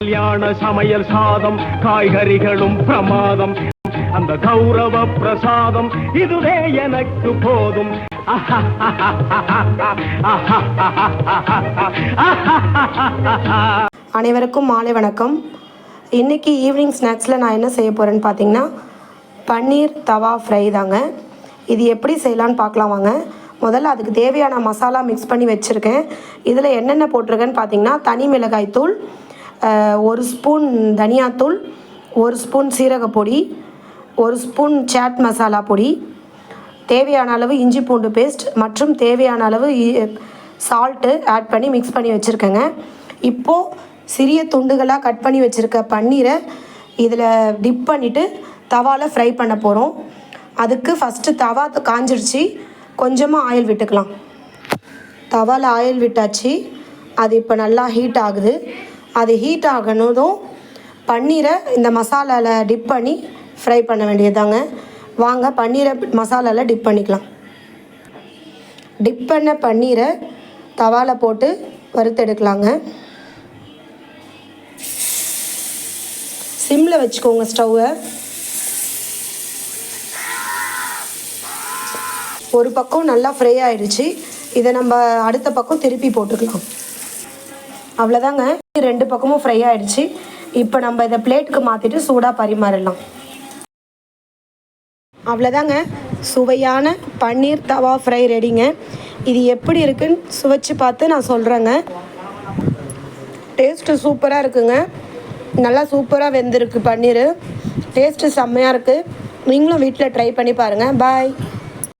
கல்யாண சமையல் சாதம், காய்கறிகளும் பிரமாதம், அந்த கௌரவ பிரசாதம் இதுவே எனக்கு போதும். அனைவருக்கும் மாலை வணக்கம். இன்றைக்கி ஈவினிங் ஸ்நாக்ஸில் நான் என்ன செய்ய போகிறேன்னு பார்த்தீங்கன்னா பன்னீர் தவா ஃப்ரை தாங்க. இது எப்படி செய்யலான்னு பார்க்கலாம் வாங்க. முதல்ல அதுக்கு தேவையான மசாலா மிக்ஸ் பண்ணி வச்சுருக்கேன். இதில் என்னென்ன போட்டிருக்கேன்னு பார்த்தீங்கன்னா தனி மிளகாய் தூள், 1 ஸ்பூன் தனியாத்தூள், 1 ஸ்பூன் சீரகப்பொடி, 1 ஸ்பூன் சாட் மசாலா பொடி, தேவையான அளவு இஞ்சி பூண்டு பேஸ்ட் மற்றும் தேவையான அளவு சால்ட்டு ஆட் பண்ணி மிக்ஸ் பண்ணி வச்சுருக்கேங்க. இப்போது சிறிய துண்டுகளாக கட் பண்ணி வச்சுருக்க பன்னீரை இதில் டிப் பண்ணிவிட்டு தவாவில் ஃப்ரை பண்ண போகிறோம். அதுக்கு ஃபஸ்ட்டு தவா காஞ்சிடுச்சு, கொஞ்சமாக ஆயில் விட்டுக்கலாம். தவாவில் ஆயில் விட்டாச்சு, அது இப்போ நல்லா ஹீட் ஆகுது. அது ஹீட் ஆகணும் பன்னீரை இந்த மசாலாவில் டிப் பண்ணி ஃப்ரை பண்ண வேண்டியதாங்க. வாங்க பன்னீரை மசாலாவில் டிப் பண்ணிக்கலாம். டிப் பண்ண பன்னீரை தவாவில் போட்டு வறுத்தெடுக்கலாங்க. சிம்மில் வச்சுக்கோங்க ஸ்டவ்வை. ஒரு பக்கம் நல்லா ஃப்ரை ஆகிடுச்சு. இதை நம்ம அடுத்த பக்கம் திருப்பி போட்டுக்கலாம். அவ்வளோதாங்க, 2 பக்கமும் ஃப்ரை ஆகிடுச்சு. இப்போ நம்ம இதை பிளேட்டுக்கு மாற்றிட்டு சூடாக பரிமாறிடலாம். அவ்வளோதாங்க, சுவையான பன்னீர் தவா ஃப்ரை ரெடிங்க. இது எப்படி இருக்குன்னு சுவைச்சு பார்த்து நான் சொல்கிறேங்க. டேஸ்ட்டு சூப்பராக இருக்குங்க. நல்லா சூப்பராக வெந்திருக்கு பன்னீர். டேஸ்ட்டு செம்மையாக இருக்குது. நீங்களும் வீட்டில் ட்ரை பண்ணி பாருங்கள். பாய்.